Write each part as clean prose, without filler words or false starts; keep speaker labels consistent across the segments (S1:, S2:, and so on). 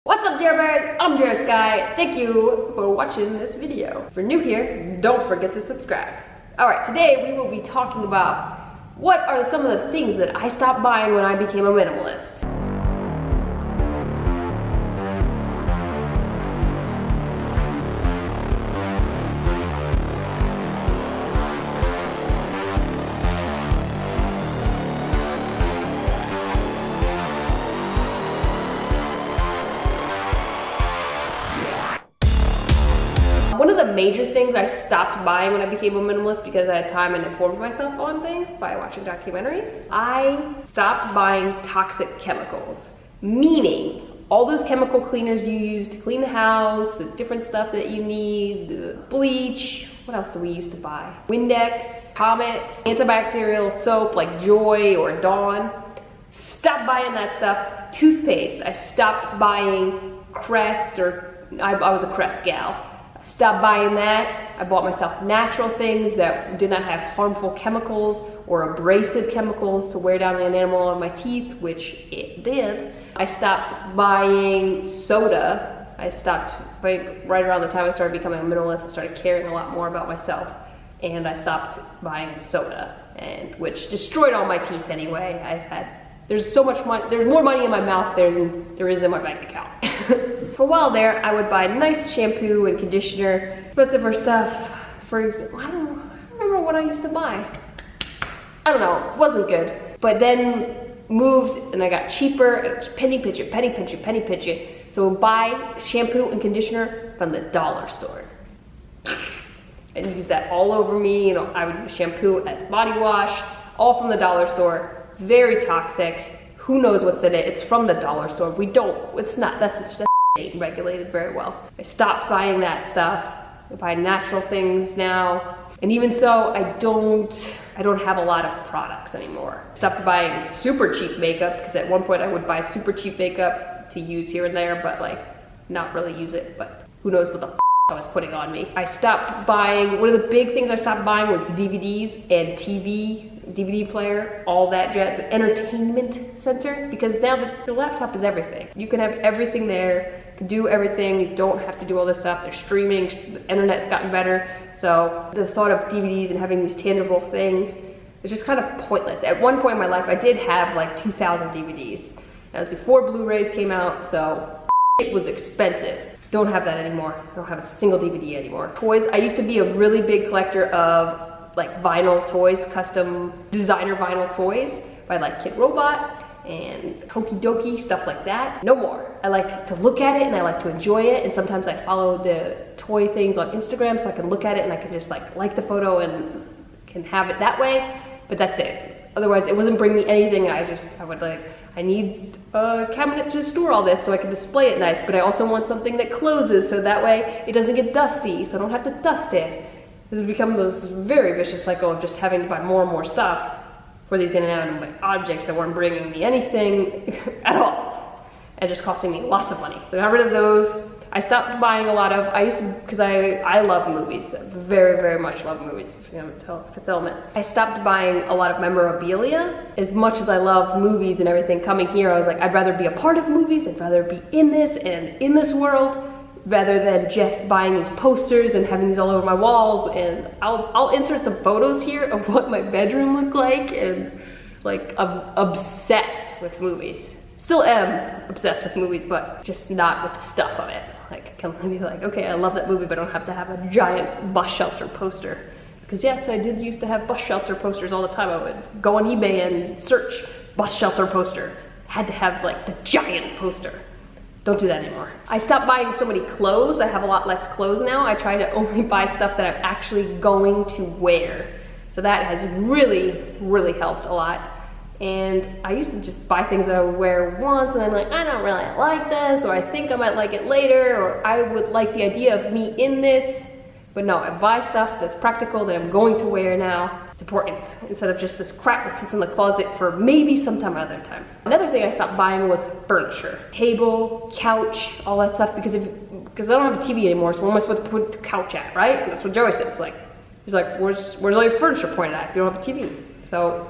S1: What's up, Jera Bears? I'm Jera Sky. Thank you for watching this video. If you're new here, don't forget to subscribe. Alright, today we will be talking about what are some of the things that I stopped buying when I became a minimalist. One of the major things I stopped buying when I became a minimalist, because I had time and informed myself on things by watching documentaries, I stopped buying toxic chemicals. Meaning, all those chemical cleaners you use to clean the house, the different stuff that you need, the bleach, what else do we used to buy? Windex, Comet, anti-bacterial soap like Joy or Dawn. Stop buying that stuff. Toothpaste, I stopped buying Crest, or I was a Crest gal. Stopped buying that. I bought myself natural things that did not have harmful chemicals or abrasive chemicals to wear down the enamel on my teeth, which it did. I stopped buying soda. I stopped buying right around the time I started becoming a minimalist. I started caring a lot more about myself, and I stopped buying soda, and which destroyed all my teeth anyway. There's so much money, there's more money in my mouth than there is in my bank account. For a while there, I would buy nice shampoo and conditioner, expensive stuff. For example, I don't remember what I used to buy. I don't know, it wasn't good. But then moved and I got cheaper, and it was penny pinching. So I would buy shampoo and conditioner from the dollar store. And use that all over me. You know, I would use shampoo as body wash, all from the dollar store. Very toxic. Who knows what's in it? It's from the dollar store. That's ain't regulated very well. I stopped buying that stuff. I buy natural things now. And even so, I don't have a lot of products anymore. Stopped buying super cheap makeup, because at one point I would buy super cheap makeup to use here and there, but like not really use it, but who knows what the I was putting on me. I stopped buying, one of the big things I stopped buying was DVDs and DVD player, all that jazz, the entertainment center, because now the laptop is everything. You can have everything there, you can do everything, you don't have to do all this stuff. They're streaming, the internet's gotten better, so the thought of DVDs and having these tangible things is just kind of pointless. At one point in my life, I did have like 2,000 DVDs. That was before Blu-rays came out, so it was expensive. Don't have that anymore. I don't have a single DVD anymore. Toys, I used to be a really big collector of like vinyl toys, custom designer vinyl toys by like Kid Robot and Tokidoki, stuff like that. No more. I like to look at it and I like to enjoy it, and sometimes I follow the toy things on Instagram so I can look at it and I can just like the photo and can have it that way, but that's it. Otherwise, it wasn't bringing me anything. I need a cabinet to store all this so I can display it nice, but I also want something that closes so that way it doesn't get dusty, so I don't have to dust it. This has become this very vicious cycle of just having to buy more and more stuff for these inanimate objects that weren't bringing me anything at all, and just costing me lots of money. So I got rid of those. I stopped buying a lot of, because I love movies, very, very much love movies, if you haven't fulfillment. I stopped buying a lot of memorabilia. As much as I love movies and everything, coming here, I was like, I'd rather be a part of movies, I'd rather be in this and in this world, rather than just buying these posters and having these all over my walls. And I'll insert some photos here of what my bedroom looked like, and like, I'm obsessed with movies. Still am obsessed with movies, but just not with the stuff of it. Like, I can be like, okay, I love that movie, but I don't have to have a giant bus shelter poster. Because yes, I did used to have bus shelter posters all the time. I would go on eBay and search bus shelter poster. Had to have like the giant poster. Don't do that anymore. I stopped buying so many clothes. I have a lot less clothes now. I try to only buy stuff that I'm actually going to wear. So that has really, really helped a lot. And I used to just buy things that I would wear once and then like, I don't really like this, or I think I might like it later, or I would like the idea of me in this. But no, I buy stuff that's practical, that I'm going to wear now. It's important, instead of just this crap that sits in the closet for maybe sometime other time. Another thing I stopped buying was furniture. Table, couch, all that stuff, because I don't have a TV anymore, so where am I supposed to put the couch at, right? And that's what Joey says, he's like, where's all your furniture pointed at if you don't have a TV? So,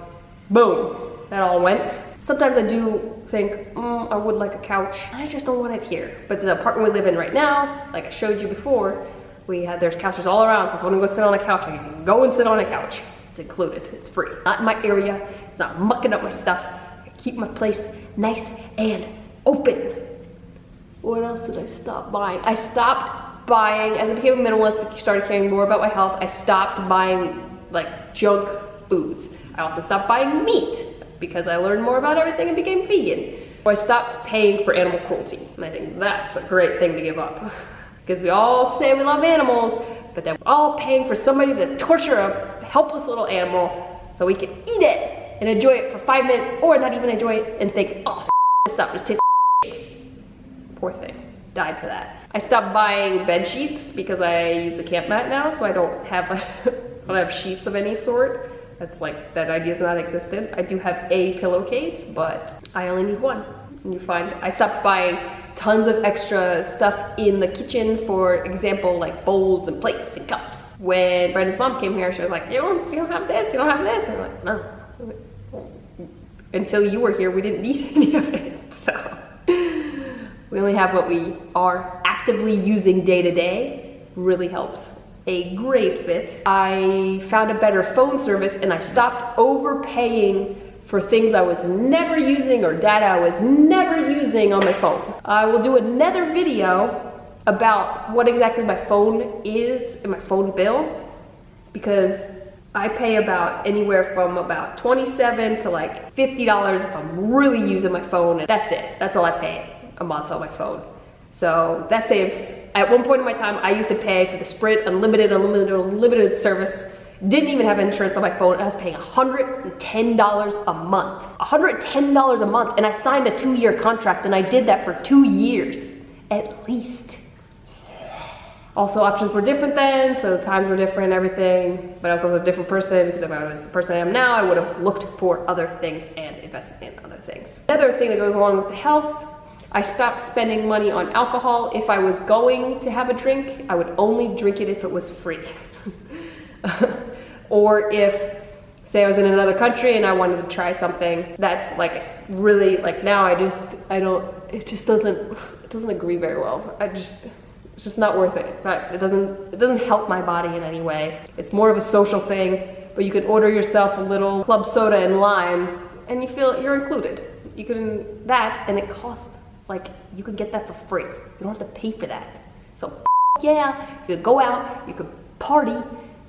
S1: boom. That all went. Sometimes I do think, I would like a couch. I just don't want it here. But the apartment we live in right now, like I showed you before, there's couches all around, so if I want to go sit on a couch, I can go and sit on a couch. It's included, it's free. Not in my area, it's not mucking up my stuff. I keep my place nice and open. What else did I stop buying? I stopped buying, as I became a minimalist, started caring more about my health, I stopped buying like junk foods. I also stopped buying meat because I learned more about everything and became vegan. So I stopped paying for animal cruelty, and I think that's a great thing to give up. Because we all say we love animals, but then we're all paying for somebody to torture a helpless little animal so we can eat it and enjoy it for 5 minutes, or not even enjoy it and think, oh, this up, this tastes like shit. Poor thing, died for that. I stopped buying bed sheets because I use the camp mat now, so I don't have sheets of any sort. That's like, that idea is not existent. I do have a pillowcase, but I only need one. And you find, I stopped buying tons of extra stuff in the kitchen, for example, like bowls and plates and cups. When Brandon's mom came here, she was like, you don't have this, you don't have this. And I'm like, no. Until you were here, we didn't need any of it. So we only have what we are actively using day to day. Really helps a great bit. I found a better phone service, and I stopped overpaying for things I was never using or data I was never using on my phone. I will do another video about what exactly my phone is and my phone bill, because I pay about anywhere from about $27 to like $50 if I'm really using my phone, and that's it. That's all I pay a month on my phone. So that saves, at one point in my time, I used to pay for the Sprint unlimited service. Didn't even have insurance on my phone, and I was paying $110 a month. $110 a month, and I signed a 2-year contract, and I did that for 2 years, at least. Also, options were different then, so times were different and everything, but I was also a different person, because if I was the person I am now, I would have looked for other things and invested in other things. Another thing that goes along with the health, I stopped spending money on alcohol. If I was going to have a drink, I would only drink it if it was free. Or if, say I was in another country and I wanted to try something that's like really, like now it just doesn't agree very well. It's just not worth it. It doesn't help my body in any way. It's more of a social thing, but you can order yourself a little club soda and lime and you feel you're included. You can, that, and it costs, like, you can get that for free. You don't have to pay for that. So yeah, you could go out, you could party,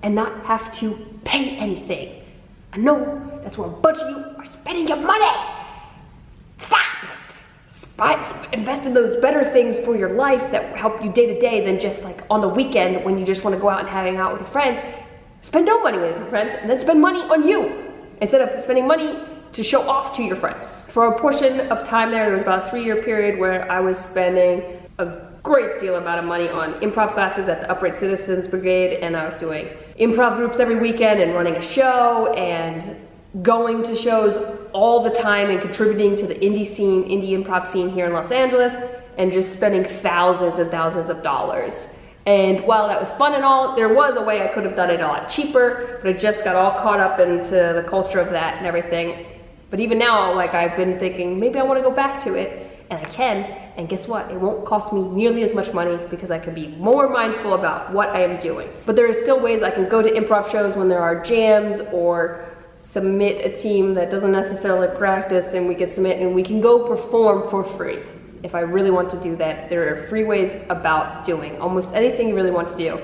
S1: and not have to pay anything. I know that's where a bunch of you are spending your money. Stop it. Invest in those better things for your life that help you day to day than just like on the weekend when you just want to go out and hang out with your friends. Spend no money with your friends and then spend money on you instead of spending money to show off to your friends. For a portion of time there was about a 3-year period where I was spending a great deal amount of money on improv classes at the Upright Citizens Brigade, and I was doing improv groups every weekend and running a show and going to shows all the time and contributing to the indie improv scene here in Los Angeles, and just spending thousands and thousands of dollars. And while that was fun and all, there was a way I could have done it a lot cheaper, but I just got all caught up into the culture of that and everything. But even now, like, I've been thinking, maybe I want to go back to it, and I can. And guess what? It won't cost me nearly as much money because I can be more mindful about what I am doing. But there are still ways I can go to improv shows when there are jams, or submit a team that doesn't necessarily practice, and we can submit and we can go perform for free. If I really want to do that, there are free ways about doing almost anything you really want to do.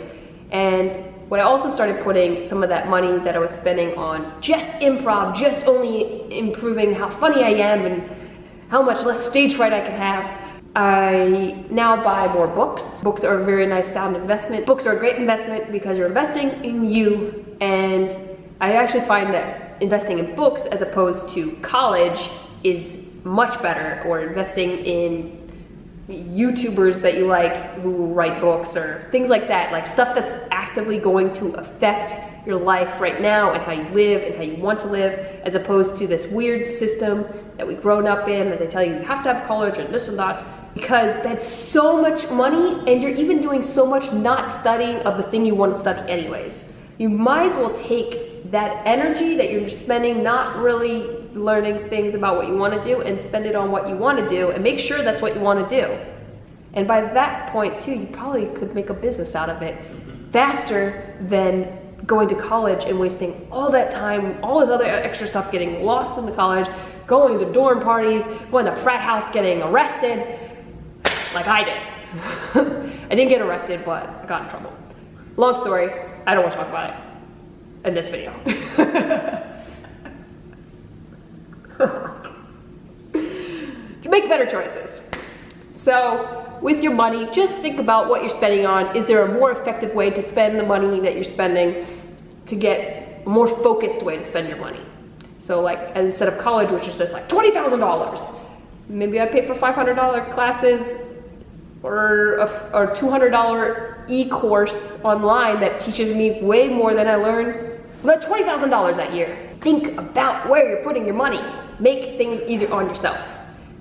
S1: And when I also started putting some of that money that I was spending on just improv, just only improving how funny I am and how much less stage fright I can have, I now buy more books. Books are a very nice sound investment. Books are a great investment because you're investing in you, and I actually find that investing in books as opposed to college is much better, or investing in YouTubers that you like who write books or things like that, like stuff that's actively going to affect your life right now and how you live and how you want to live, as opposed to this weird system that we've grown up in that they tell you have to have college and this and that, because that's so much money and you're even doing so much not studying of the thing you want to study anyways. You might as well take that energy that you're spending not really learning things about what you want to do and spend it on what you want to do and make sure that's what you want to do. And by that point too, you probably could make a business out of it faster than going to college and wasting all that time, all this other extra stuff, getting lost in the college, going to dorm parties, going to frat house, getting arrested, like I did. I didn't get arrested, but I got in trouble. Long story, I don't want to talk about it in this video. To make better choices. So, with your money, just think about what you're spending on. Is there a more effective way to spend the money that you're spending to get a more focused way to spend your money? So like, instead of college, which is just like $20,000, maybe I pay for $500 classes or a $200 e-course online that teaches me way more than I learned. About $20,000 that year. Think about where you're putting your money. Make things easier on yourself.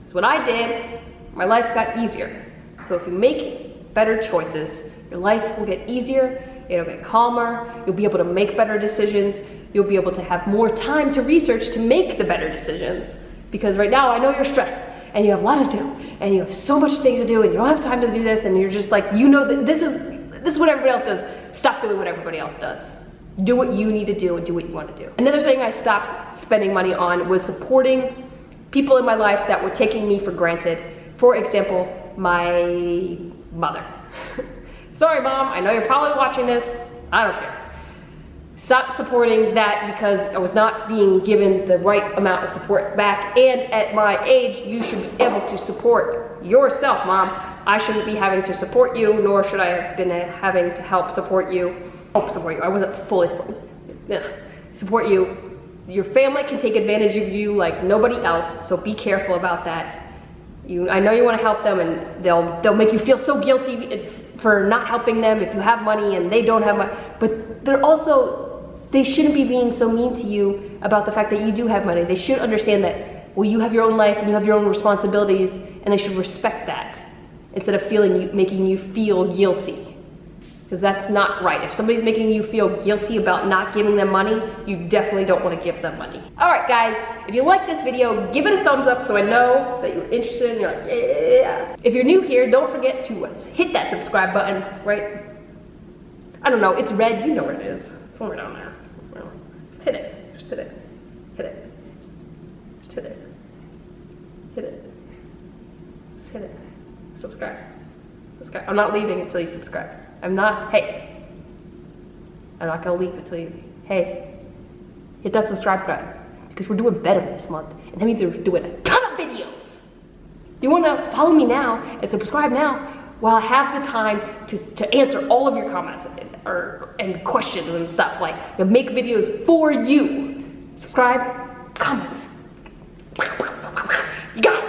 S1: That's what I did. My life got easier. So if you make better choices, your life will get easier, it'll get calmer, you'll be able to make better decisions, you'll be able to have more time to research to make the better decisions. Because right now I know you're stressed and you have a lot to do and you have so much things to do and you don't have time to do this and you're just like, you know that this is what everybody else does. Stop doing what everybody else does. Do what you need to do and do what you want to do. Another thing I stopped spending money on was supporting people in my life that were taking me for granted. For example, my mother. Sorry, Mom, I know you're probably watching this. I don't care. Stop supporting that because I was not being given the right amount of support back. And at my age, you should be able to support yourself, Mom. I shouldn't be having to support you, nor should I have been having to help support you. I wasn't fully support you. Your family can take advantage of you like nobody else, so be careful about that. I know you want to help them, and they'll make you feel so guilty for not helping them if you have money and they don't have money. But they shouldn't be being so mean to you about the fact that you do have money. They should understand that, well, you have your own life and you have your own responsibilities, and they should respect that instead of making you feel guilty. Because that's not right. If somebody's making you feel guilty about not giving them money, you definitely don't want to give them money. All right, guys, if you like this video, give it a thumbs up so I know that you're interested and you're like, yeah. If you're new here, don't forget to hit that subscribe button, right? I don't know, it's red, you know where it is. Somewhere down there. Just hit it, just hit it, hit it. Just hit it, hit it, just hit it. Subscribe. I'm not leaving until you subscribe. I'm not gonna leave until you, hit that subscribe button, because we're doing better this month, and that means we're doing a ton of videos. You wanna follow me now and subscribe now while I have the time to answer all of your comments and questions and stuff, like make videos for you. Subscribe, comments. You guys.